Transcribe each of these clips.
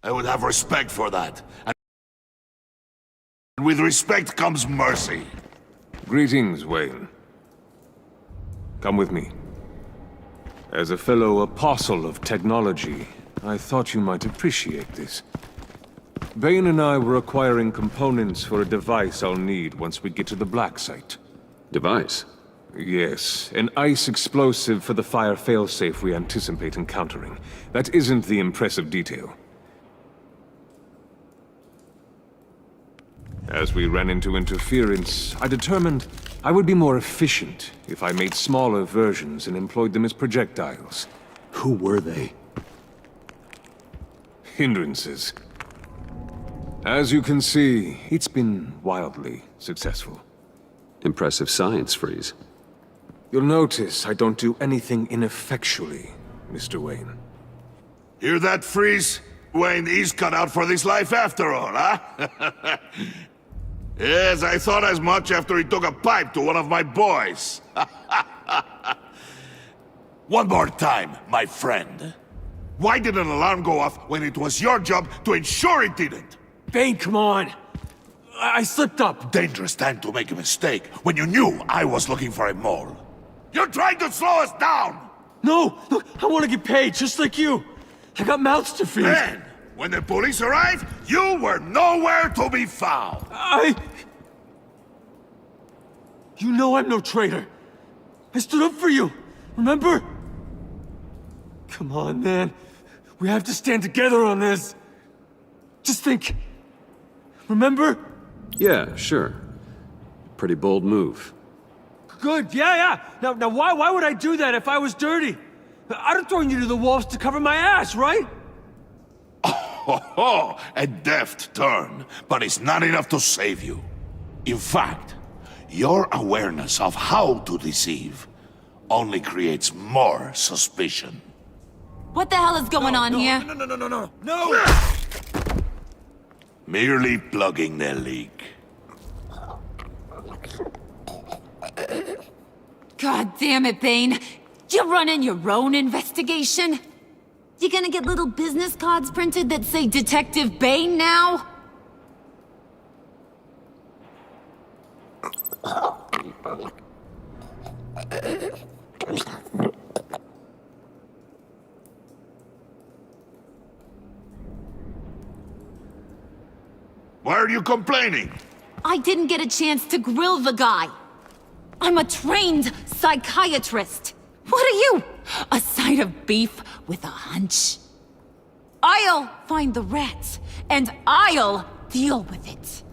I would have respect for that. And with respect comes mercy. Greetings, Wayne. Come with me. As a fellow apostle of technology, I thought you might appreciate this. Bane and I were acquiring components for a device I'll need once we get to the Black Site. Device? Yes, an ice explosive for the fire failsafe we anticipate encountering. That isn't the impressive detail. As we ran into interference, I determined I would be more efficient if I made smaller versions and employed them as projectiles. Who were they? Hindrances. As you can see, it's been wildly successful. Impressive science, Freeze. You'll notice I don't do anything ineffectually, Mr. Wayne. Hear that, Freeze? Wayne is cut out for this life after all, huh? Yes, I thought as much after he took a pipe to one of my boys. One more time, my friend. Why did an alarm go off when it was your job to ensure it didn't? Bane, come on! I slipped up! Dangerous time to make a mistake when you knew I was looking for a mole. You're trying to slow us down! No! Look, I want to get paid, just like you! I got mouths to feed! Then, when the police arrived, you were nowhere to be found! You know I'm no traitor! I stood up for you, remember? Come on, man. We have to stand together on this. Just think. Remember? Yeah, sure. Pretty bold move. Good, yeah. Now why would I do that if I was dirty? I'd have thrown you to the wolves to cover my ass, right? Oh, a deft turn, but it's not enough to save you. In fact, your awareness of how to deceive only creates more suspicion. What the hell is going on here? No! Merely plugging the leak. God damn it, Bane. You're running your own investigation? You gonna get little business cards printed that say Detective Bane now? Why are you complaining? I didn't get a chance to grill the guy. I'm a trained psychiatrist. What are you? A side of beef with a hunch? I'll find the rats, and I'll deal with it.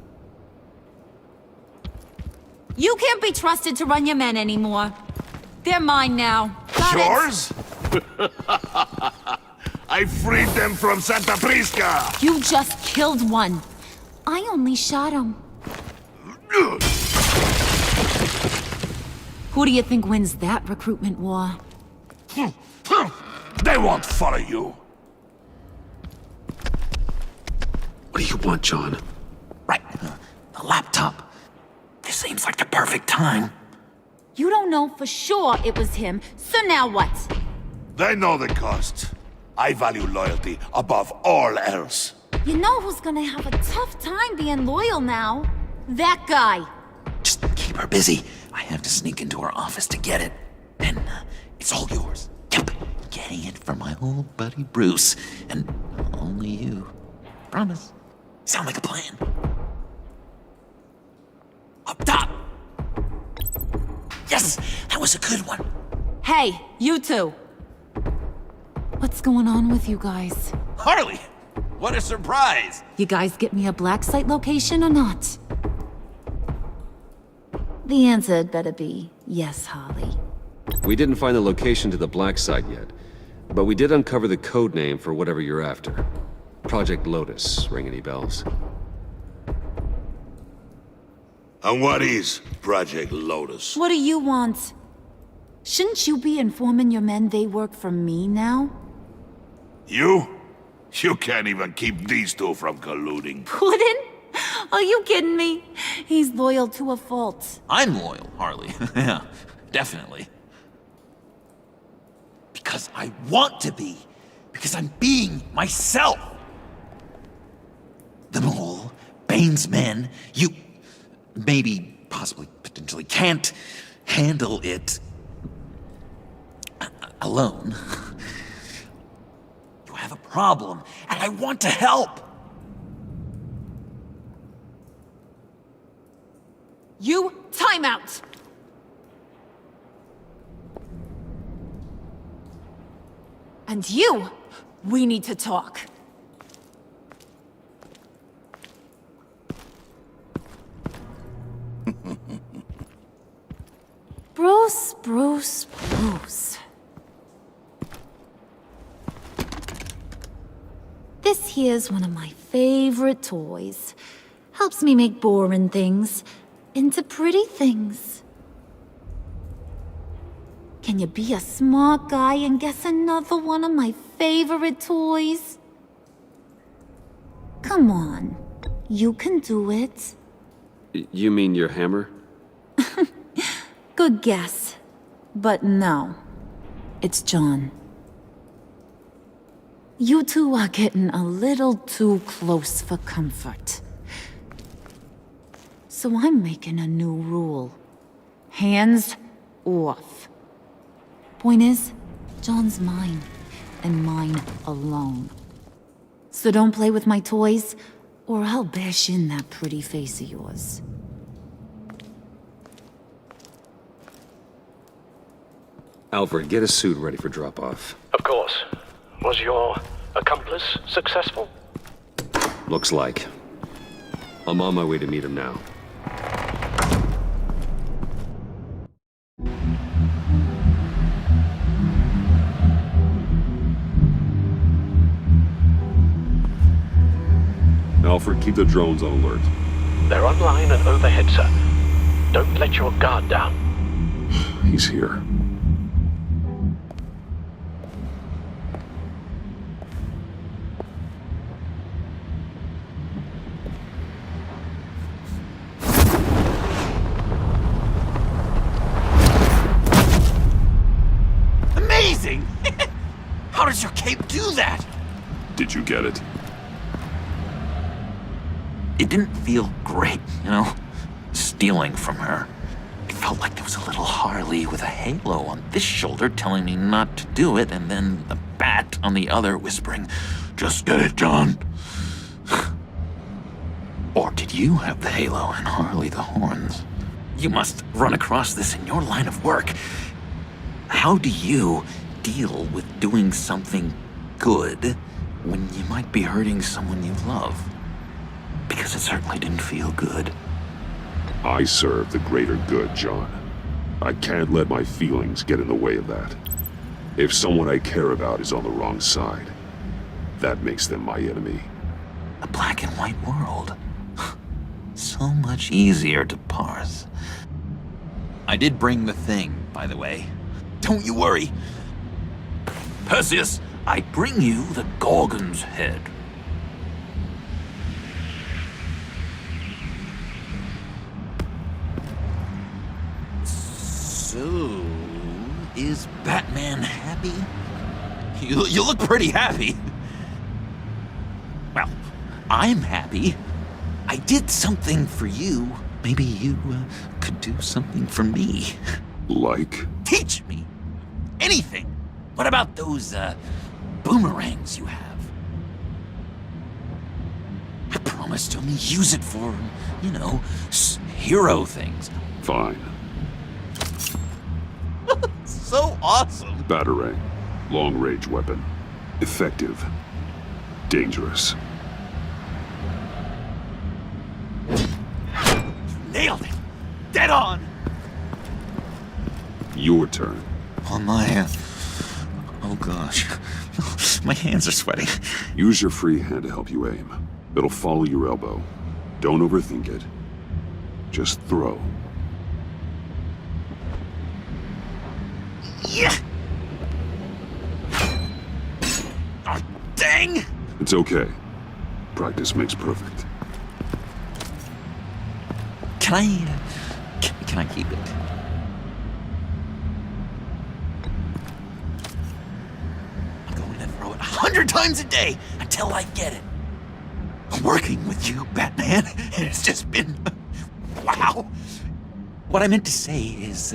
You can't be trusted to run your men anymore. They're mine now. Got it? Yours? I freed them from Santa Prisca! You just killed one. I only shot him. Who do you think wins that recruitment war? They won't follow you. What do you want, John? Right. The laptop. This seems like the perfect time. You don't know for sure it was him, so now what? They know the cost. I value loyalty above all else. You know who's gonna have a tough time being loyal now? That guy. Just keep her busy. I have to sneak into her office to get it. Then, it's all yours. Yep. Getting it from my old buddy Bruce. And only you. Promise. Sound like a plan. Up top! Yes! That was a good one. Hey, you two. What's going on with you guys? Harley! What a surprise! You guys get me a black site location or not? The answer had better be yes, Harley. We didn't find the location to the Black Site yet, but we did uncover the code name for whatever you're after. Project Lotus. Ring any bells? And what is Project Lotus? What do you want? Shouldn't you be informing your men they work for me now? You? You can't even keep these two from colluding. Puddin'? Are you kidding me? He's loyal to a fault. I'm loyal, Harley. Yeah, definitely. Because I want to be. Because I'm being myself. Bane's men, you maybe, possibly, potentially can't handle it alone. You have a problem, and I want to help. You, time out! And you, we need to talk. Bruce. This here's one of my favorite toys. Helps me make boring things into pretty things. Can you be a smart guy and guess another one of my favorite toys? Come on, you can do it. You mean your hammer? Good guess. But no, it's John. You two are getting a little too close for comfort. So I'm making a new rule. Hands off. Point is, John's mine, and mine alone. So don't play with my toys, or I'll bash in that pretty face of yours. Alfred, get a suit ready for drop-off. Of course. Was your accomplice successful? Looks like. I'm on my way to meet him now. Alfred, keep the drones on alert. They're online and overhead, sir. Don't let your guard down. He's here. Amazing! How does your cape do that? Did you get it? It didn't feel great, you know, stealing from her. It felt like there was a little Harley with a halo on this shoulder telling me not to do it, and then a bat on the other whispering, "Just get it, John." Or did you have the halo and Harley the horns? You must run across this in your line of work. How do you deal with doing something good when you might be hurting someone you love? Because it certainly didn't feel good. I serve the greater good, John. I can't let my feelings get in the way of that. If someone I care about is on the wrong side, that makes them my enemy. A black and white world. So much easier to parse. I did bring the thing, by the way. Don't you worry. Perseus, I bring you the Gorgon's head. So, is Batman happy? You look pretty happy. Well, I'm happy. I did something for you. Maybe you could do something for me. Like? Teach me. Anything. What about those boomerangs you have? I promised to only use it for, you know, hero things. Fine. So awesome. Batarang. Long-range weapon. Effective. Dangerous. Nailed it. Dead on. Your turn. On my... oh gosh. My hands are sweating. Use your free hand to help you aim. It'll follow your elbow. Don't overthink it. Just throw. Yeah. Oh, dang. It's okay. Practice makes perfect. Can I keep it? I'm going to throw it 100 times a day until I get it. working with you, Batman. It's just been... wow. What I meant to say is,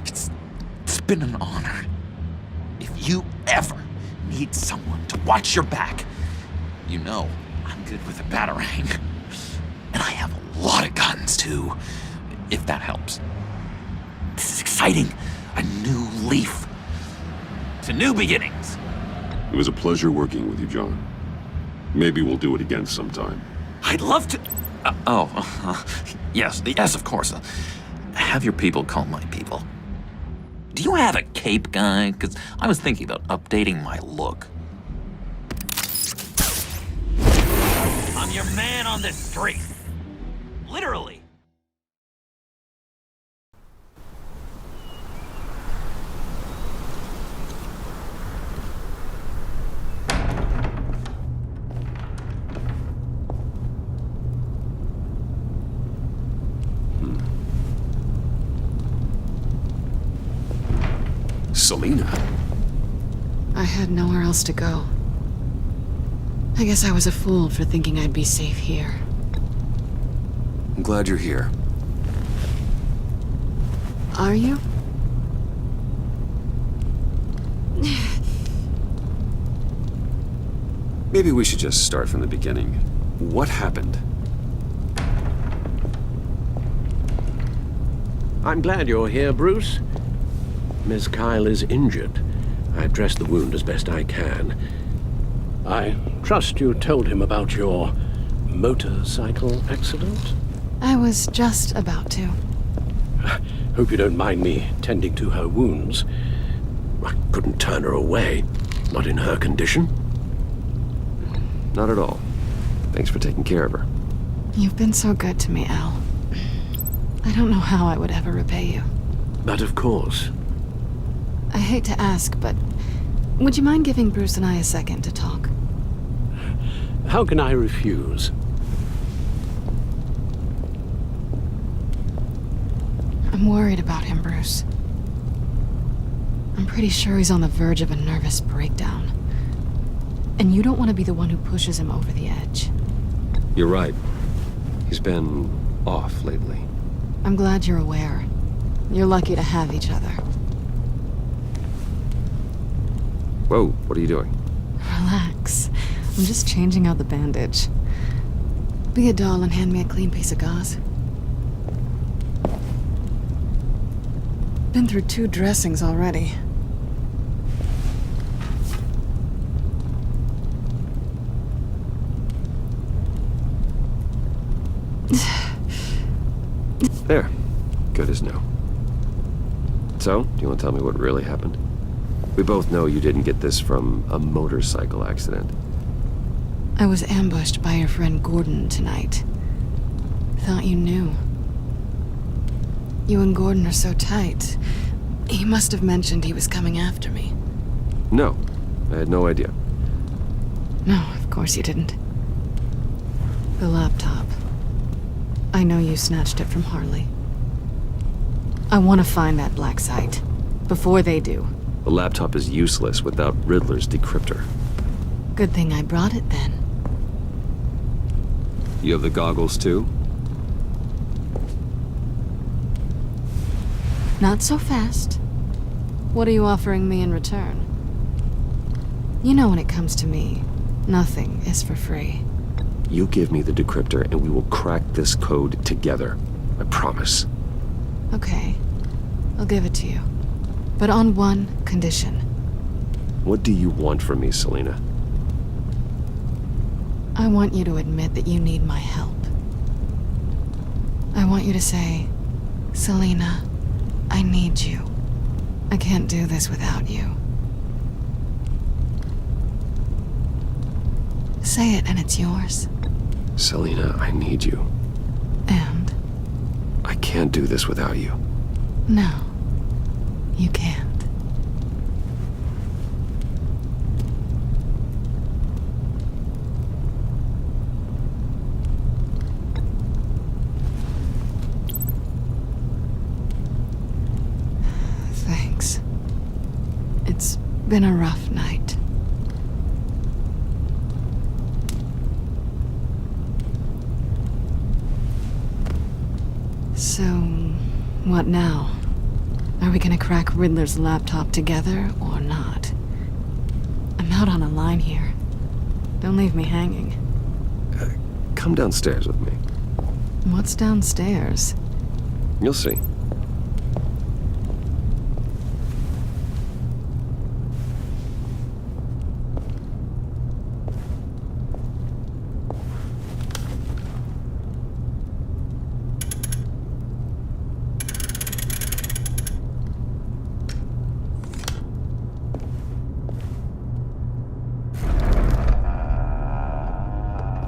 it's been an honor. If you ever need someone to watch your back, you know I'm good with a batarang. And I have a lot of guns, too, if that helps. This is exciting. A new leaf. To new beginnings. It was a pleasure working with you, John. Maybe we'll do it again sometime. I'd love to... yes, of course. Have your people call my people. Do you have a cape, guy? Because I was thinking about updating my look. I'm your man on the street. Literally. Selina? I had nowhere else to go. I guess I was a fool for thinking I'd be safe here. I'm glad you're here. Are you? Maybe we should just start from the beginning. What happened? I'm glad you're here, Bruce. Miss Kyle is injured. I've dressed the wound as best I can. I trust you told him about your motorcycle accident? I was just about to. Hope you don't mind me tending to her wounds. I couldn't turn her away, not in her condition. Not at all. Thanks for taking care of her. You've been so good to me, Al. I don't know how I would ever repay you. But of course. I hate to ask, but would you mind giving Bruce and I a second to talk? How can I refuse? I'm worried about him, Bruce. I'm pretty sure he's on the verge of a nervous breakdown. And you don't want to be the one who pushes him over the edge. You're right. He's been off lately. I'm glad you're aware. You're lucky to have each other. Whoa, what are you doing? Relax. I'm just changing out the bandage. Be a doll and hand me a clean piece of gauze. Been through 2 dressings already. There. Good as new. So, do you want to tell me what really happened? We both know you didn't get this from a motorcycle accident. I was ambushed by your friend Gordon tonight. Thought you knew. You and Gordon are so tight. He must have mentioned he was coming after me. No, I had no idea. No, of course you didn't. The laptop. I know you snatched it from Harley. I want to find that black site. Before they do. The laptop is useless without Riddler's decryptor. Good thing I brought it then. You have the goggles too? Not so fast. What are you offering me in return? You know when it comes to me, nothing is for free. You give me the decryptor and we will crack this code together. I promise. Okay. I'll give it to you. But on one condition. What do you want from me, Selina? I want you to admit that you need my help. I want you to say, Selina, I need you. I can't do this without you. Say it and it's yours. Selina, I need you. And? I can't do this without you. No, you can't. Thanks. It's been a rough night. So, what now? Are we gonna crack Riddler's laptop together or not? I'm out on a line here. Don't leave me hanging. Come downstairs with me. What's downstairs? You'll see.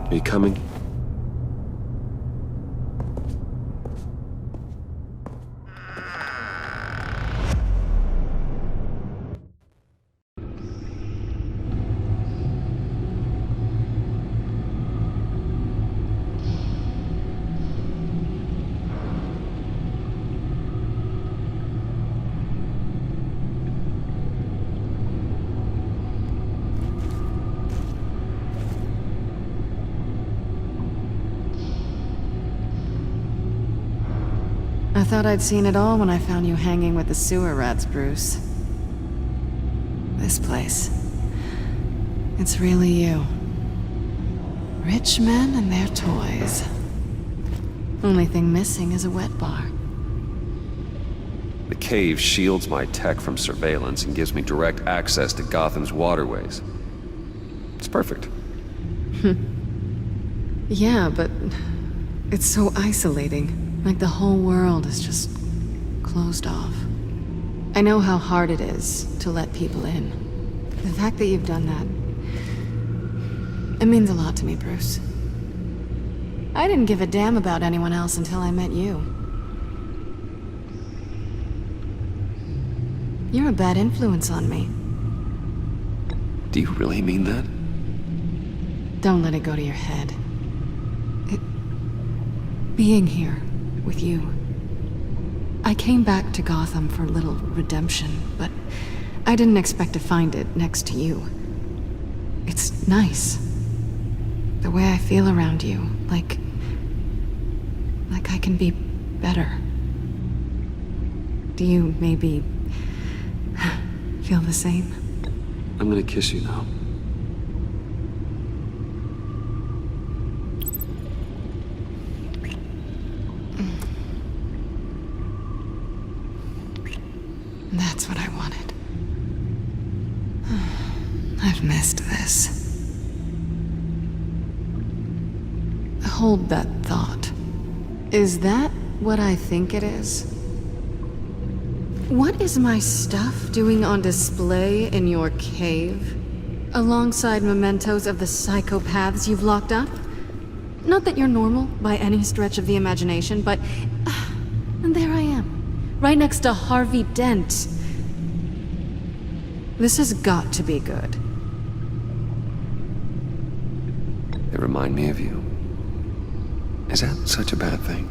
Are you coming? I thought I'd seen it all when I found you hanging with the sewer rats, Bruce. This place. It's really you. Rich men and their toys. Only thing missing is a wet bar. The cave shields my tech from surveillance and gives me direct access to Gotham's waterways. It's perfect. Yeah, but it's so isolating. Like the whole world is just closed off. I know how hard it is to let people in. The fact that you've done that, it means a lot to me, Bruce. I didn't give a damn about anyone else until I met you. You're a bad influence on me. Do you really mean that? Don't let it go to your head. Being here with you. I came back to Gotham for a little redemption, but I didn't expect to find it next to you. It's nice. The way I feel around you, like I can be better. Do you maybe feel the same? I'm gonna kiss you now. That's what I wanted. I've missed this. Hold that thought. Is that what I think it is? What is my stuff doing on display in your cave? Alongside mementos of the psychopaths you've locked up? Not that you're normal by any stretch of the imagination, but... and there I am, right next to Harvey Dent. This has got to be good. They remind me of you. Is that such a bad thing?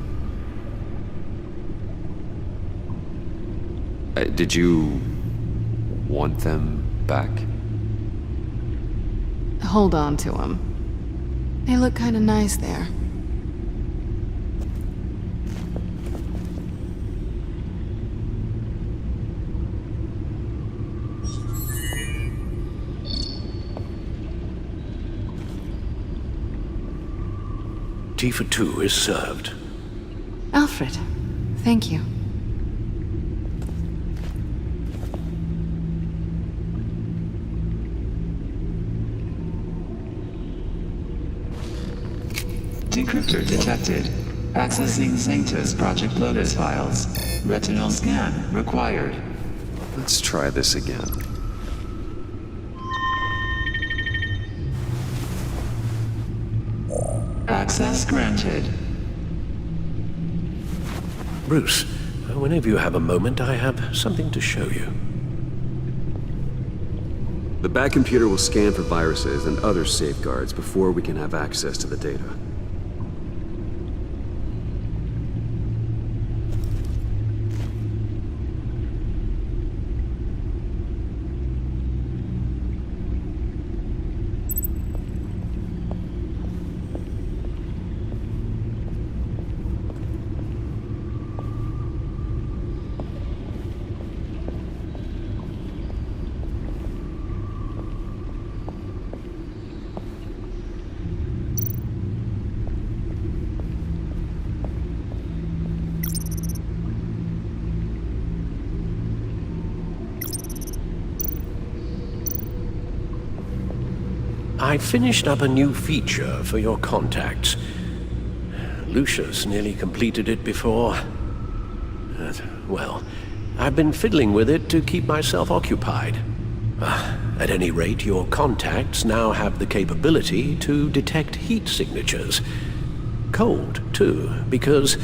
Did you want them back? Hold on to them. They look kind of nice there. Tea for two is served. Alfred, thank you. Decryptor detected. Accessing Sanctus Project Lotus files. Retinal scan required. Let's try this again. Access granted. Bruce, whenever you have a moment, I have something to show you. The back computer will scan for viruses and other safeguards before we can have access to the data. I finished up a new feature for your contacts. Lucius nearly completed it before. Well, I've been fiddling with it to keep myself occupied. At any rate, your contacts now have the capability to detect heat signatures. Cold, too, because,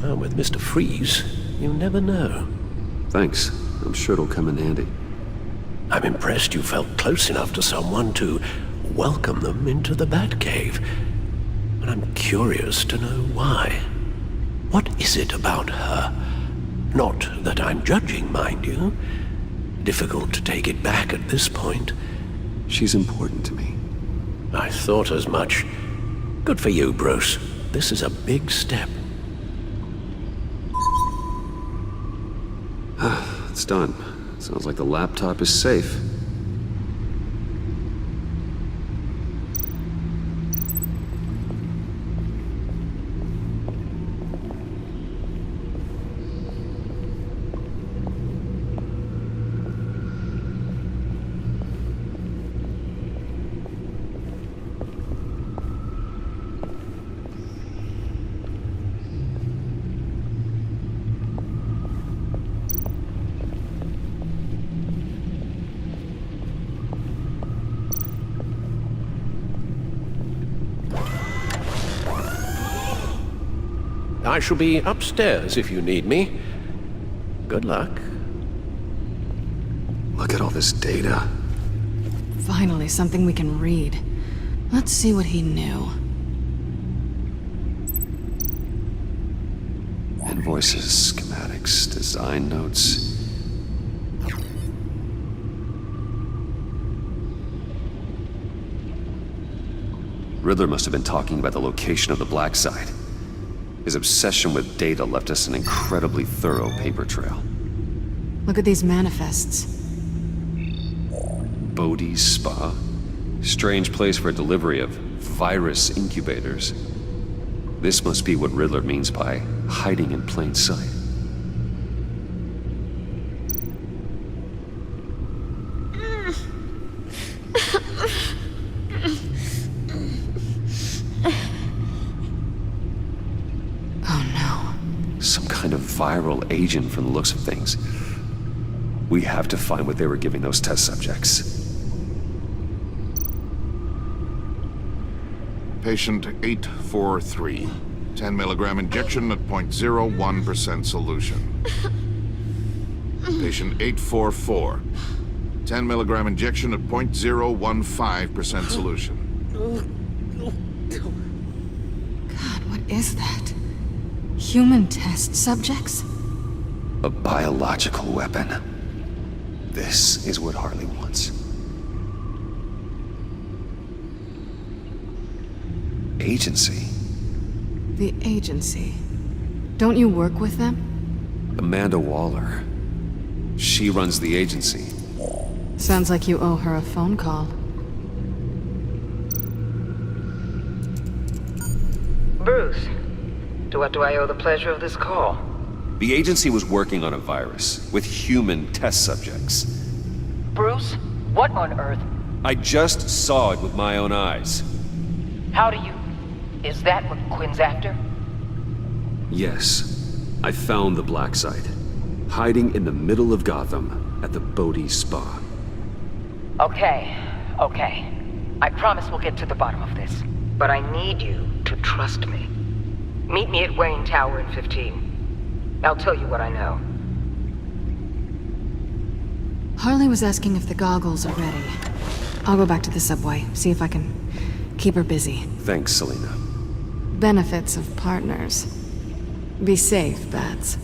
well, with Mr. Freeze, you never know. Thanks. I'm sure it'll come in handy. I'm impressed you felt close enough to someone to welcome them into the Batcave. But I'm curious to know why. What is it about her? Not that I'm judging, mind you. Difficult to take it back at this point. She's important to me. I thought as much. Good for you, Bruce. This is a big step. It's done. Sounds like the laptop is safe. I shall be upstairs if you need me. Good luck. Look at all this data. Finally, something we can read. Let's see what he knew. Invoices, schematics, design notes. Riddler must have been talking about the location of the Black Site. His obsession with data left us an incredibly thorough paper trail. Look at these manifests. Bodhi's Spa. Strange place for delivery of virus incubators. This must be what Riddler means by hiding in plain sight. Viral agent from the looks of things. We have to find what they were giving those test subjects. Patient 843. 10 milligram injection at 0.01% solution. Patient 844. 10 milligram injection at 0.015% solution. God, what is that? Human test subjects? A biological weapon. This is what Harley wants. Agency. The agency. Don't you work with them? Amanda Waller. She runs the agency. Sounds like you owe her a phone call. Bruce. To what do I owe the pleasure of this call? The agency was working on a virus with human test subjects. Bruce? What on earth? I just saw it with my own eyes. How do you... Is that what Quinn's after? Yes. I found the Black Site. Hiding in the middle of Gotham at the Bodhi Spa. Okay. I promise we'll get to the bottom of this. But I need you to trust me. Meet me at Wayne Tower in 15. I'll tell you what I know. Harley was asking if the goggles are ready. I'll go back to the subway, see if I can keep her busy. Thanks, Selena. Benefits of partners. Be safe, Bats.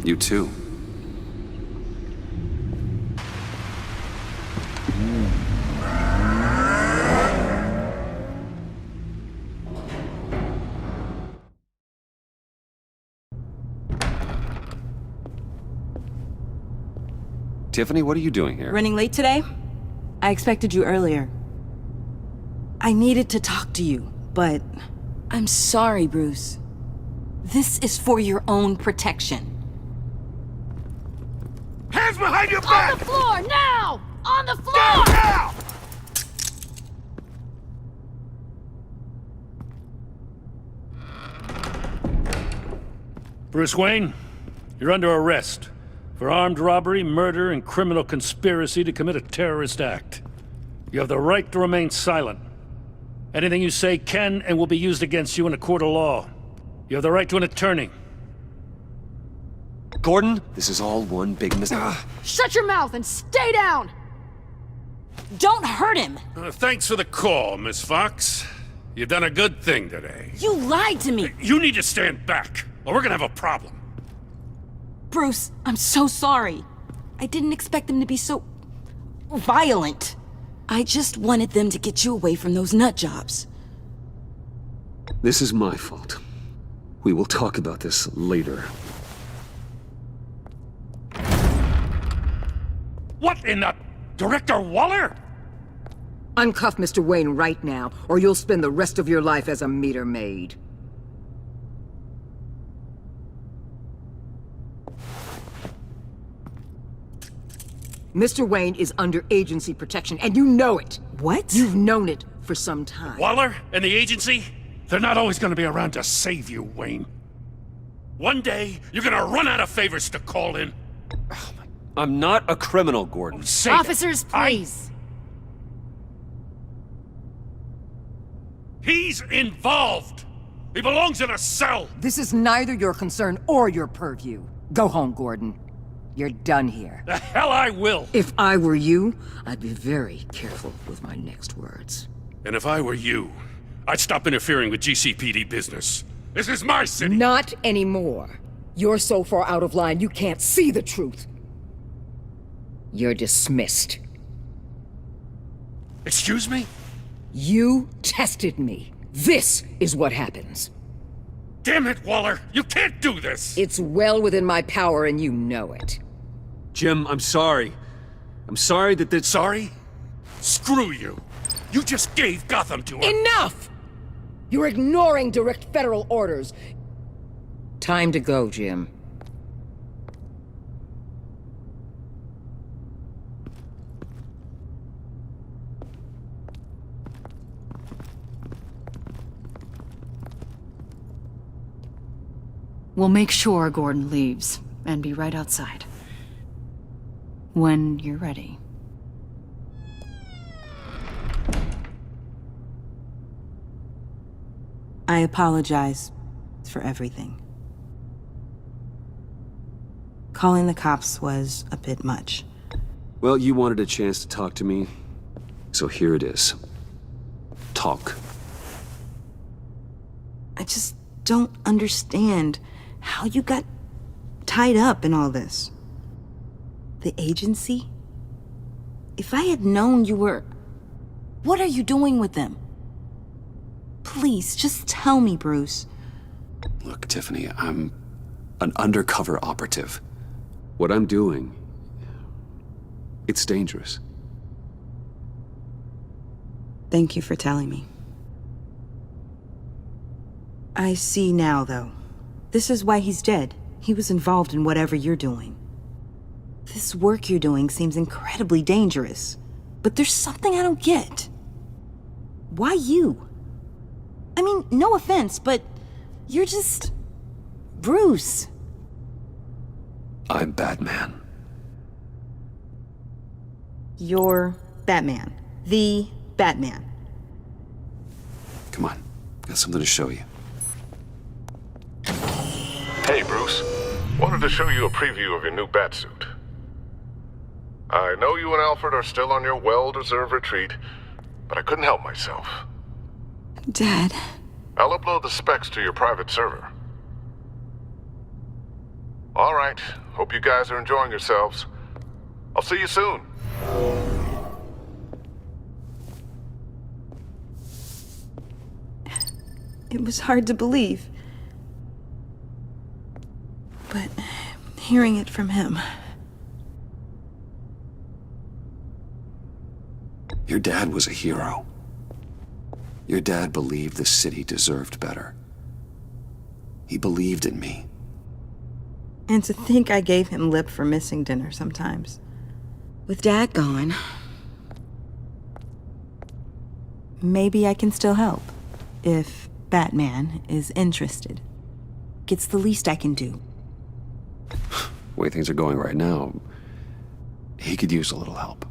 You too. Tiffany, what are you doing here? Running late today? I expected you earlier. I needed to talk to you, but I'm sorry, Bruce. This is for your own protection. Hands behind your back! On the floor, now! On the floor! Now! Bruce Wayne, you're under arrest for armed robbery, murder, and criminal conspiracy to commit a terrorist act. You have the right to remain silent. Anything you say can and will be used against you in a court of law. You have the right to an attorney. Gordon, this is all one big Shut your mouth and stay down! Don't hurt him! Thanks for the call, Miss Fox. You've done a good thing today. You lied to me! You need to stand back, or we're gonna have a problem. Bruce, I'm so sorry. I didn't expect them to be so violent. I just wanted them to get you away from those nut jobs. This is my fault. We will talk about this later. What in the... Director Waller? Uncuff Mr. Wayne right now, or you'll spend the rest of your life as a meter maid. Mr. Wayne is under agency protection, and you know it. What? You've known it for some time. Waller and the agency? They're not always gonna be around to save you, Wayne. One day, you're gonna run out of favors to call in. I'm not a criminal, Gordon. Say that. Officers, please. He's involved! He belongs in a cell! This is neither your concern or your purview. Go home, Gordon. You're done here. The hell I will! If I were you, I'd be very careful with my next words. And if I were you, I'd stop interfering with GCPD business. This is my city! Not anymore. You're so far out of line you can't see the truth. You're dismissed. Excuse me? You tested me. This is what happens. Damn it, Waller! You can't do this! It's well within my power and you know it. Jim, I'm sorry. I'm sorry that Sorry? Screw you! You just gave Gotham to her! Enough! You're ignoring direct federal orders. Time to go, Jim. We'll make sure Gordon leaves, and be right outside. When you're ready. I apologize for everything. Calling the cops was a bit much. Well, you wanted a chance to talk to me, so here it is. Talk. I just don't understand how you got tied up in all this. The agency? If I had known you were... What are you doing with them? Please, just tell me, Bruce. Look, Tiffany, I'm an undercover operative. What I'm doing, it's dangerous. Thank you for telling me. I see now, though. This is why he's dead. He was involved in whatever you're doing. This work you're doing seems incredibly dangerous. But there's something I don't get. Why you? I mean, no offense, but you're just... Bruce. I'm Batman. You're Batman. The Batman. Come on, got something to show you. Hey, Bruce. Wanted to show you a preview of your new Batsuit. I know you and Alfred are still on your well-deserved retreat, but I couldn't help myself. Dad. I'll upload the specs to your private server. All right. Hope you guys are enjoying yourselves. I'll see you soon. It was hard to believe. But hearing it from him... Your dad was a hero. Your dad believed the city deserved better. He believed in me. And to think I gave him lip for missing dinner sometimes. With Dad gone, maybe I can still help. If Batman is interested. It's the least I can do. The way things are going right now, he could use a little help.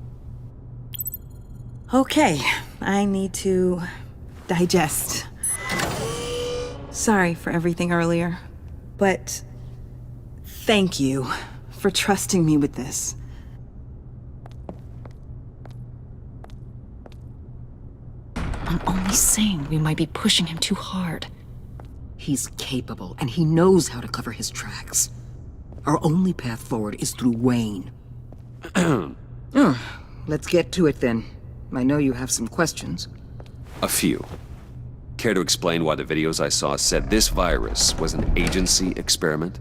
Okay, I need to digest. Sorry for everything earlier, but thank you for trusting me with this. I'm only saying we might be pushing him too hard. He's capable, and he knows how to cover his tracks. Our only path forward is through Wayne. Let's get to it then. I know you have some questions. A few. Care to explain why the videos I saw said this virus was an agency experiment?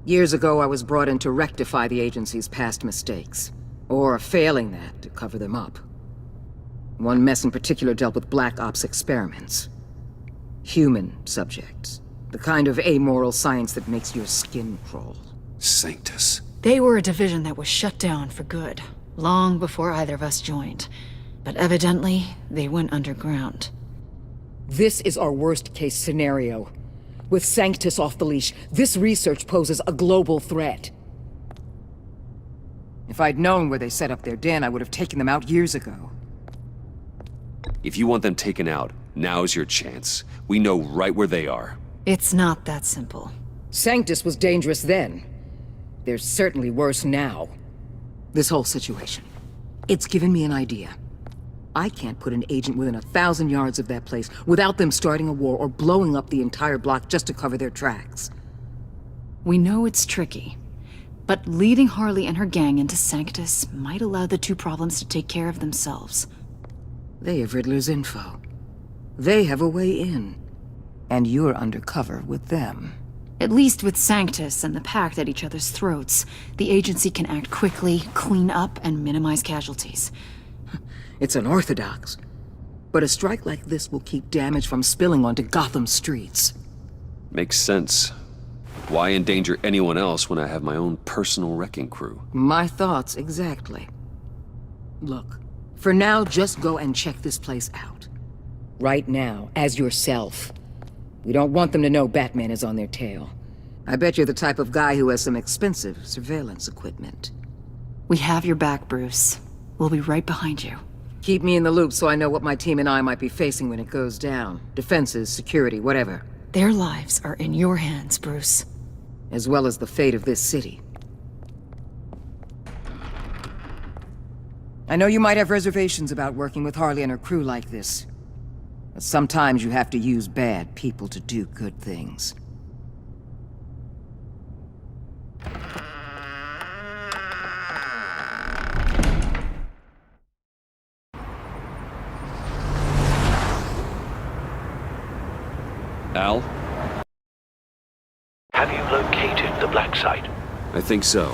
Years ago, I was brought in to rectify the agency's past mistakes. Or, failing that, to cover them up. One mess in particular dealt with Black Ops experiments. Human subjects. The kind of amoral science that makes your skin crawl. Sanctus. They were a division that was shut down for good, long before either of us joined. But evidently, they went underground. This is our worst-case scenario. With Sanctus off the leash, this research poses a global threat. If I'd known where they set up their den, I would have taken them out years ago. If you want them taken out, now's your chance. We know right where they are. It's not that simple. Sanctus was dangerous then. They're certainly worse now. This whole situation. It's given me an idea. I can't put an agent within 1,000 yards of that place without them starting a war or blowing up the entire block just to cover their tracks. We know it's tricky, but leading Harley and her gang into Sanctus might allow the two problems to take care of themselves. They have Riddler's info. They have a way in. And you're undercover with them. At least with Sanctus and the Pact at each other's throats, the agency can act quickly, clean up, and minimize casualties. It's unorthodox. But a strike like this will keep damage from spilling onto Gotham streets. Makes sense. Why endanger anyone else when I have my own personal wrecking crew? My thoughts, exactly. Look, for now, just go and check this place out. Right now, as yourself. We don't want them to know Batman is on their tail. I bet you're the type of guy who has some expensive surveillance equipment. We have your back, Bruce. We'll be right behind you. Keep me in the loop so I know what my team and I might be facing when it goes down. Defenses, security, whatever. Their lives are in your hands, Bruce. As well as the fate of this city. I know you might have reservations about working with Harley and her crew like this. But sometimes you have to use bad people to do good things. Al? Have you located the black site? I think so.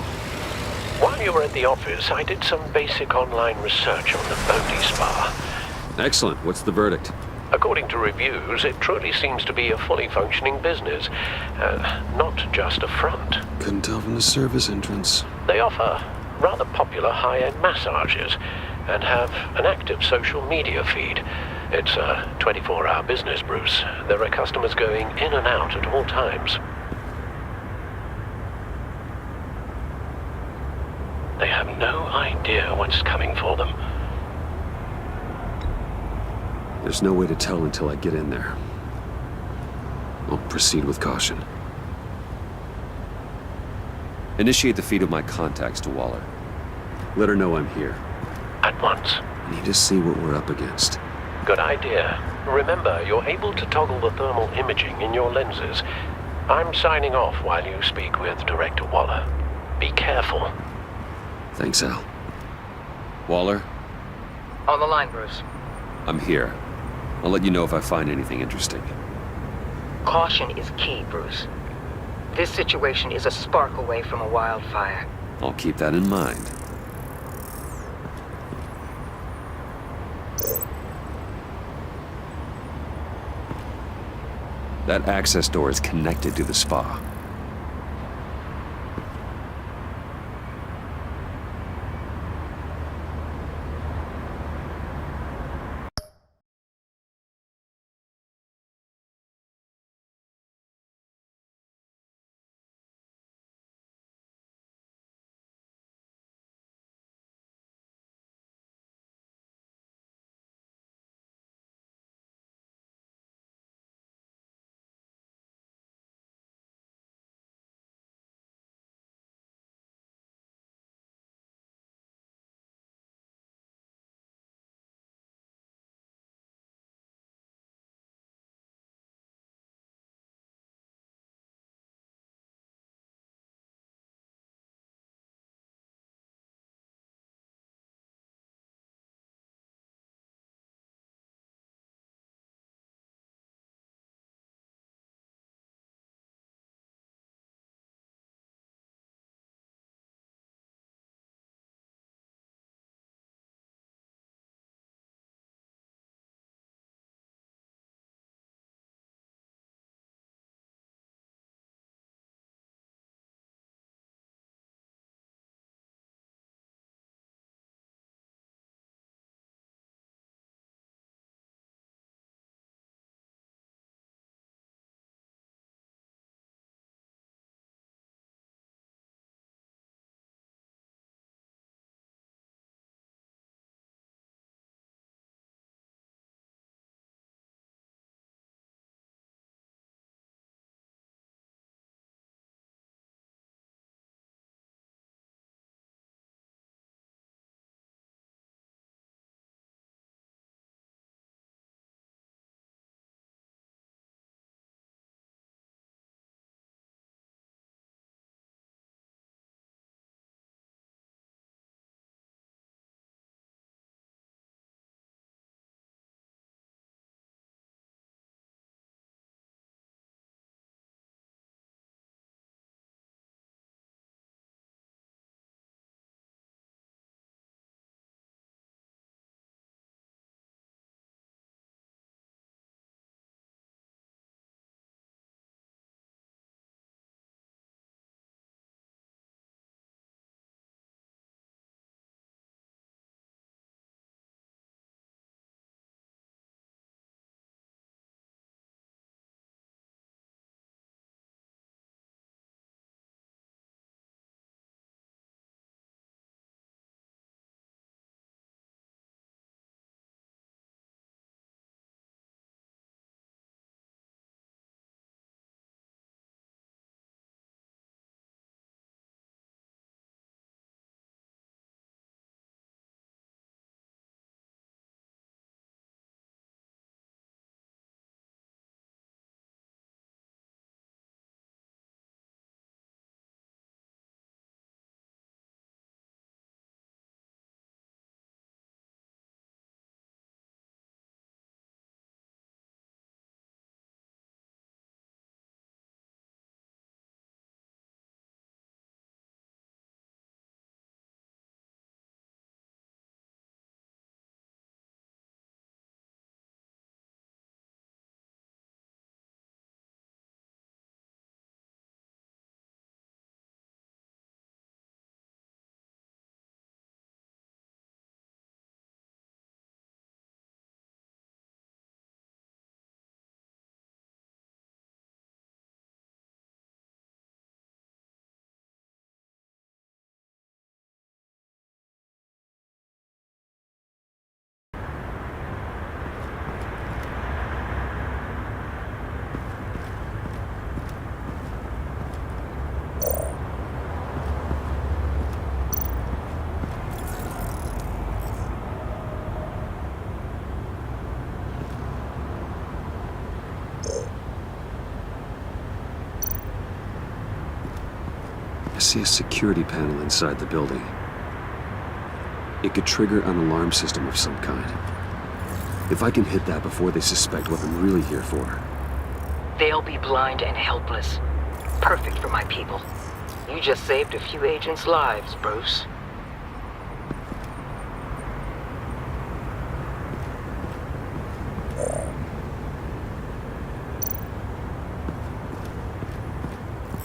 While you were at the office, I did some basic online research on the Bodhi Spa. Excellent. What's the verdict? According to reviews, it truly seems to be a fully functioning business, not just a front. Couldn't tell from the service entrance. They offer rather popular high-end massages and have an active social media feed. It's a 24-hour business, Bruce. There are customers going in and out at all times. They have no idea what's coming for them. There's no way to tell until I get in there. I'll proceed with caution. Initiate the feed of my contacts to Waller. Let her know I'm here. At once. I need to see what we're up against. Good idea. Remember, you're able to toggle the thermal imaging in your lenses. I'm signing off while you speak with Director Waller. Be careful. Thanks, Al. Waller? On the line, Bruce. I'm here. I'll let you know if I find anything interesting. Caution is key, Bruce. This situation is a spark away from a wildfire. I'll keep that in mind. That access door is connected to the spa. see a security panel inside the building. It could trigger an alarm system of some kind. If I can hit that before they suspect what I'm really here for. They'll be blind and helpless. Perfect for my people. You just saved a few agents' lives, Bruce.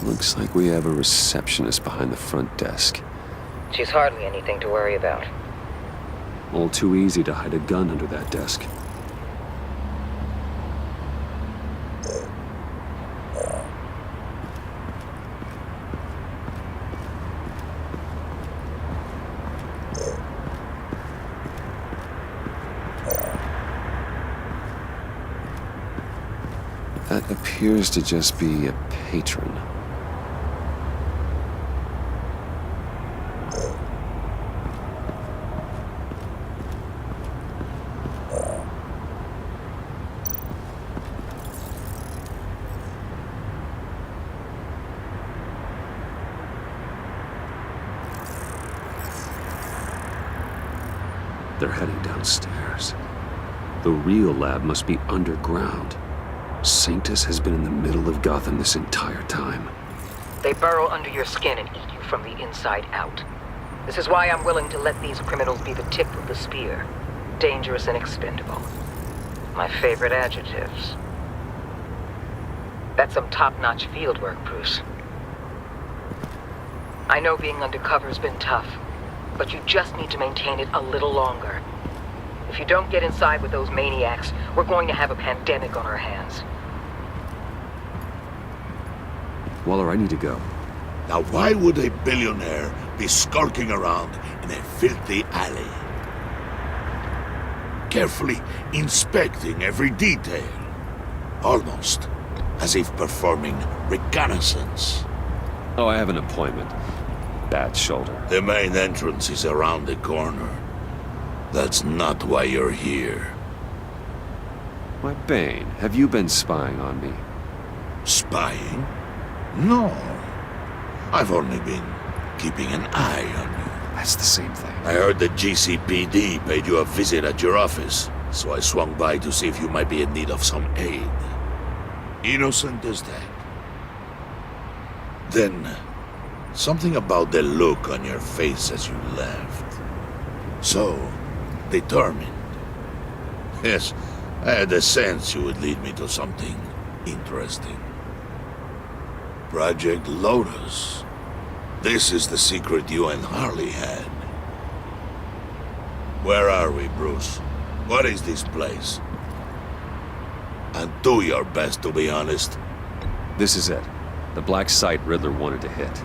Looks like we have a receptionist behind the front desk. She's hardly anything to worry about. All too easy to hide a gun under that desk. That appears to just be a patron. They're heading downstairs. The real lab must be underground. Sanctus has been in the middle of Gotham this entire time. They burrow under your skin and eat you from the inside out. This is why I'm willing to let these criminals be the tip of the spear. Dangerous and expendable. My favorite adjectives. That's some top-notch field work, Bruce. I know being undercover's been tough, but you just need to maintain it a little longer. If you don't get inside with those maniacs, we're going to have a pandemic on our hands. Waller, I need to go. Now why would a billionaire be skulking around in a filthy alley? Carefully inspecting every detail. Almost as if performing reconnaissance. Oh, I have an appointment. Bad shoulder. The main entrance is around the corner. That's not why you're here. Why, Bane, have you been spying on me? Spying? No. I've only been keeping an eye on you. That's the same thing. I heard the GCPD paid you a visit at your office, so I swung by to see if you might be in need of some aid. Innocent as that. Then, something about the look on your face as you left. So determined. Yes, I had a sense you would lead me to something interesting. Project Lotus. This is the secret you and Harley had. Where are we, Bruce? What is this place? And do your best to be honest. This is it. The black site Riddler wanted to hit.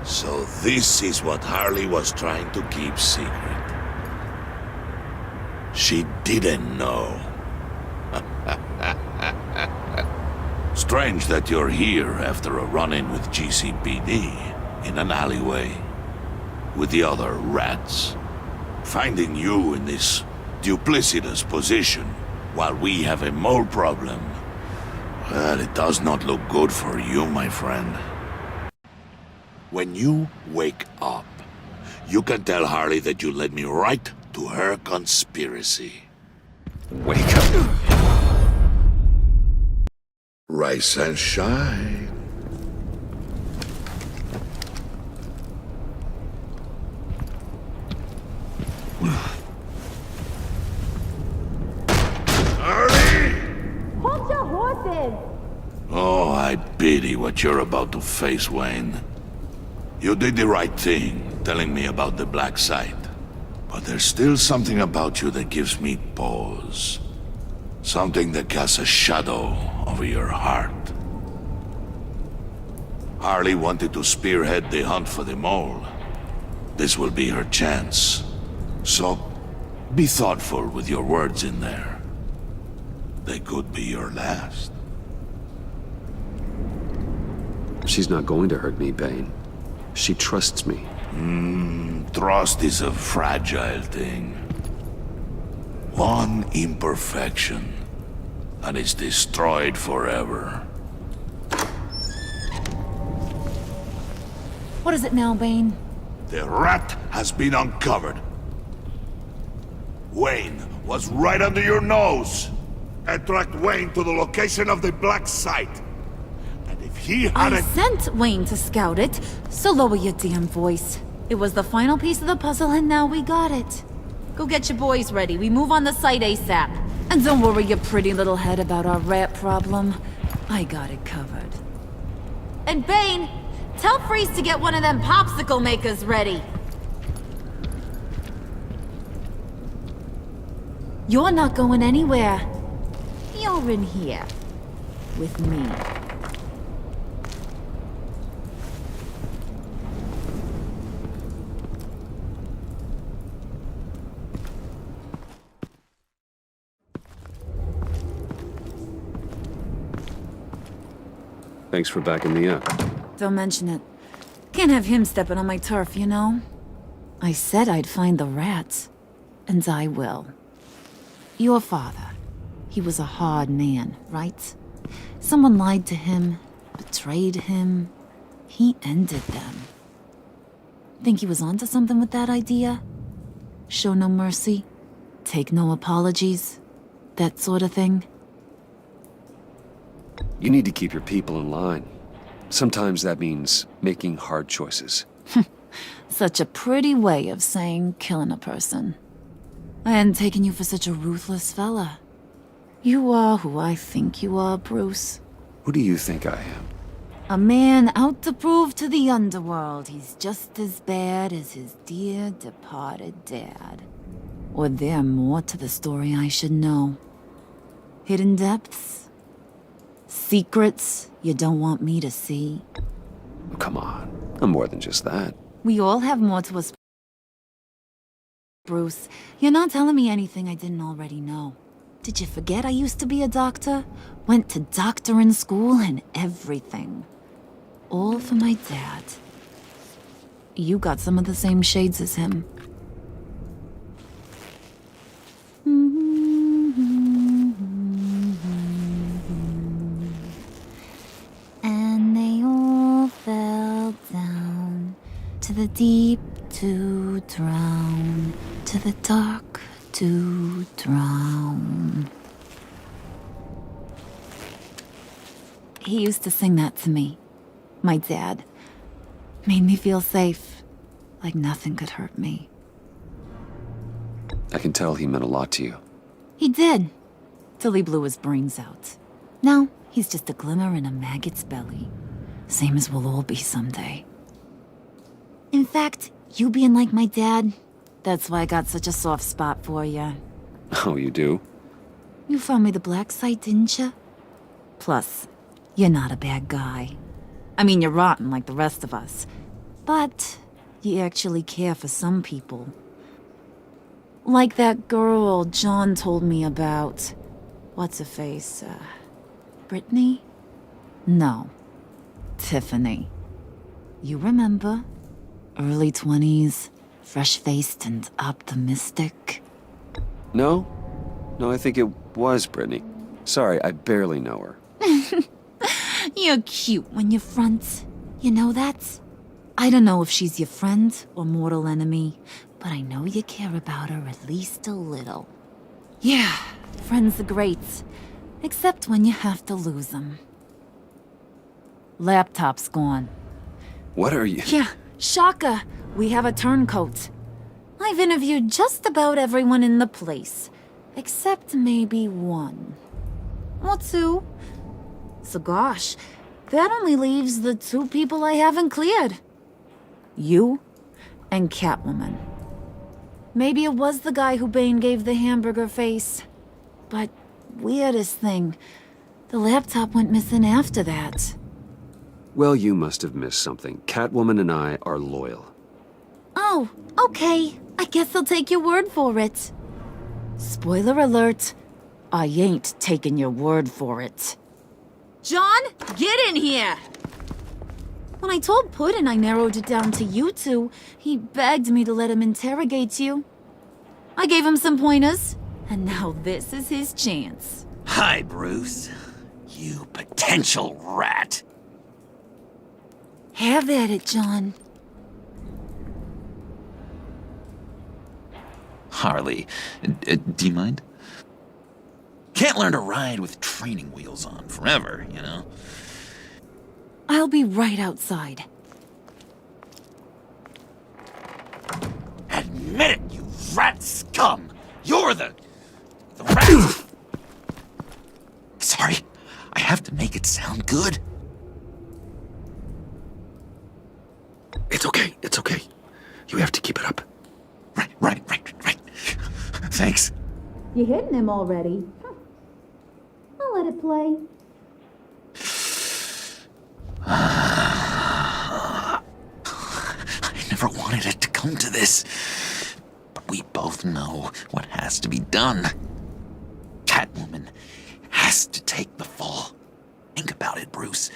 So this is what Harley was trying to keep secret. She didn't know. Strange that you're here after a run-in with GCPD in an alleyway with the other rats. Finding you in this duplicitous position while we have a mole problem. Well, it does not look good for you, my friend. When you wake up, you can tell Harley that you led me right to her conspiracy. Wake up. Rise and shine. Harley! Hold your horses! Oh, I pity what you're about to face, Wayne. You did the right thing, telling me about the black site. But there's still something about you that gives me pause. Something that casts a shadow over your heart. Harley wanted to spearhead the hunt for the mole. This will be her chance. So, be thoughtful with your words in there. They could be your last. She's not going to hurt me, Bane. She trusts me. Trust is a fragile thing. One imperfection, and it's destroyed forever. What is it now, Bane? The rat has been uncovered. Wayne was right under your nose. I tracked Wayne to the location of the black site. And if he had I sent Wayne to scout it, so lower your damn voice. It was the final piece of the puzzle and now we got it. Go get your boys ready. We move on the site ASAP. And don't worry your pretty little head about our rat problem. I got it covered. And Bane, tell Freeze to get one of them popsicle makers ready. You're not going anywhere. You're in here. With me. Thanks for backing me up. Don't mention it. Can't have him stepping on my turf, you know? I said I'd find the rats. And I will. Your father. He was a hard man, right? Someone lied to him, betrayed him. He ended them. Think he was onto something with that idea? Show no mercy? Take no apologies? That sort of thing? You need to keep your people in line. Sometimes that means making hard choices. Such a pretty way of saying killing a person. I hadn't taken you for such a ruthless fella. You are who I think you are, Bruce. Who do you think I am? A man out to prove to the underworld he's just as bad as his dear departed dad. Or there more to the story I should know. Hidden depths? Secrets you don't want me to see? Oh, come on. I'm more than just that. We all have more to us, Bruce. You're not telling me anything I didn't already know. Did you forget I used to be a doctor? Went to doctoring school and everything. All for my dad. You got some of the same shades as him. And they all fell down to the deep to drown, to the dark to drown. He used to sing that to me. My dad. Made me feel safe. Like nothing could hurt me. I can tell he meant a lot to you. He did. Till he blew his brains out. Now, he's just a glimmer in a maggot's belly. Same as we'll all be someday. In fact, you being like my dad, that's why I got such a soft spot for you. Oh, you do? You found me the black site, didn't you? Plus, you're not a bad guy. I mean, you're rotten like the rest of us. But you actually care for some people. Like that girl John told me about. What's her face? Brittany? No. Tiffany. You remember? Early 20s, fresh-faced and optimistic. No? No, I think it was Brittany. Sorry, I barely know her. You're cute when you front. You know that? I don't know if she's your friend or mortal enemy, but I know you care about her at least a little. Yeah, friends are great. Except when you have to lose them. Laptop's gone. What are you... Yeah, shocker. We have a turncoat. I've interviewed just about everyone in the place. Except maybe one. Or two. So gosh, that only leaves the two people I haven't cleared. You and Catwoman. Maybe it was the guy who Bane gave the hamburger face. But weirdest thing, the laptop went missing after that. Well, you must have missed something. Catwoman and I are loyal. Oh, okay. I guess I'll take your word for it. Spoiler alert, I ain't taking your word for it. John, get in here! When I told Puddin' I narrowed it down to you two, he begged me to let him interrogate you. I gave him some pointers, and now this is his chance. Hi, Bruce. You potential rat. Have at it, John. Harley, do you mind? Can't learn to ride with training wheels on forever, you know? I'll be right outside. Admit it, you rat scum! You're the rat! Sorry, I have to make it sound good. It's okay. You have to keep it up. Right. Thanks. You hitting him already? I'll let it play. I never wanted it to come to this. But we both know what has to be done. Catwoman has to take the fall. Think about it, Bruce.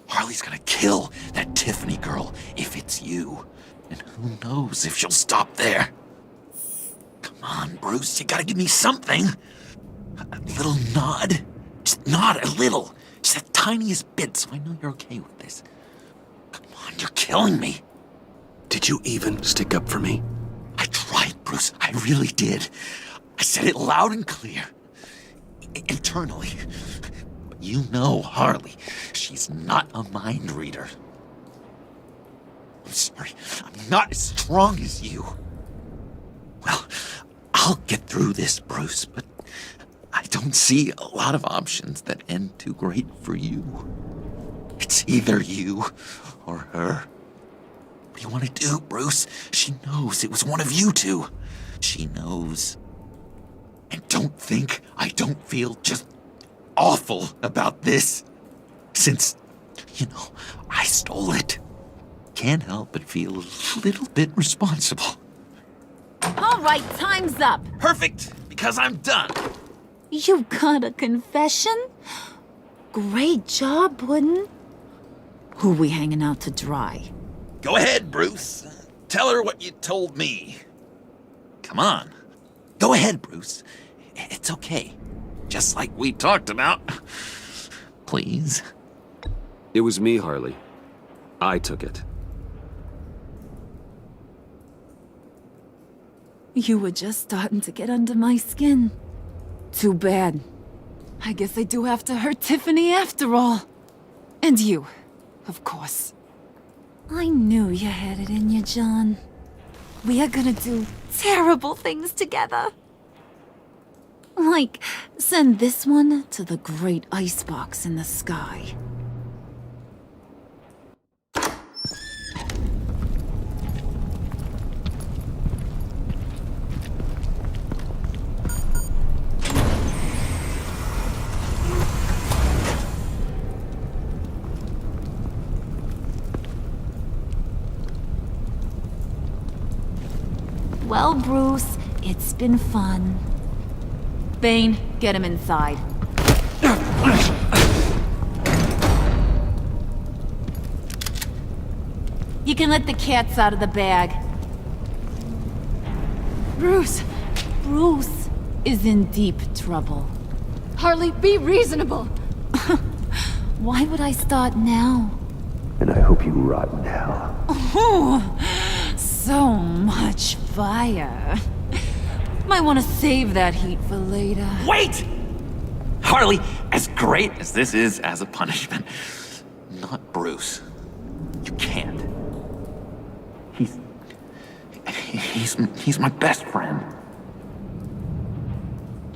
Harley's gonna kill that Tiffany girl if it's you. And who knows if she'll stop there. Come on, Bruce, you gotta give me something. A little nod. Just nod a little. Just the tiniest bit so I know you're okay with this. Come on, you're killing me. Did you even stick up for me? I tried, Bruce. I really did. I said it loud and clear. Internally. But you know Harley. She's not a mind reader. I'm sorry. I'm not as strong as you. Well, I'll get through this, Bruce, but I don't see a lot of options that end too great for you. It's either you or her. What do you want to do, Bruce? She knows it was one of you two. She knows. And don't think I don't feel just awful about this. Since, I stole it. Can't help but feel a little bit responsible. All right, time's up. Perfect, because I'm done. You got a confession? Great job, Puddin'. Who we hanging out to dry? Go ahead, Bruce. Tell her what you told me. Come on. Go ahead, Bruce. It's okay. Just like we talked about. Please. It was me, Harley. I took it. You were just starting to get under my skin. Too bad. I guess I do have to hurt Tiffany after all. And you, of course. I knew you had it in you, John. We are gonna do terrible things together. Like, send this one to the great icebox in the sky. Well, Bruce, it's been fun. Bane, get him inside. You can let the cats out of the bag. Bruce! Bruce is in deep trouble. Harley, be reasonable! Why would I start now? And I hope you rot in hell. Oh, so much fire. Might want to save that heat for later. Wait! Harley, as great as this is as a punishment, not Bruce. You can't. He's my best friend.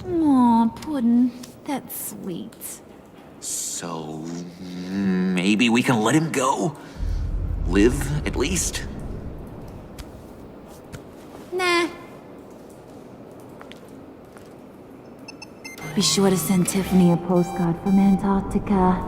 Aw, Puddin', that's sweet. So, maybe we can let him go? Live, at least? Nah. Be sure to send Tiffany a postcard from Antarctica.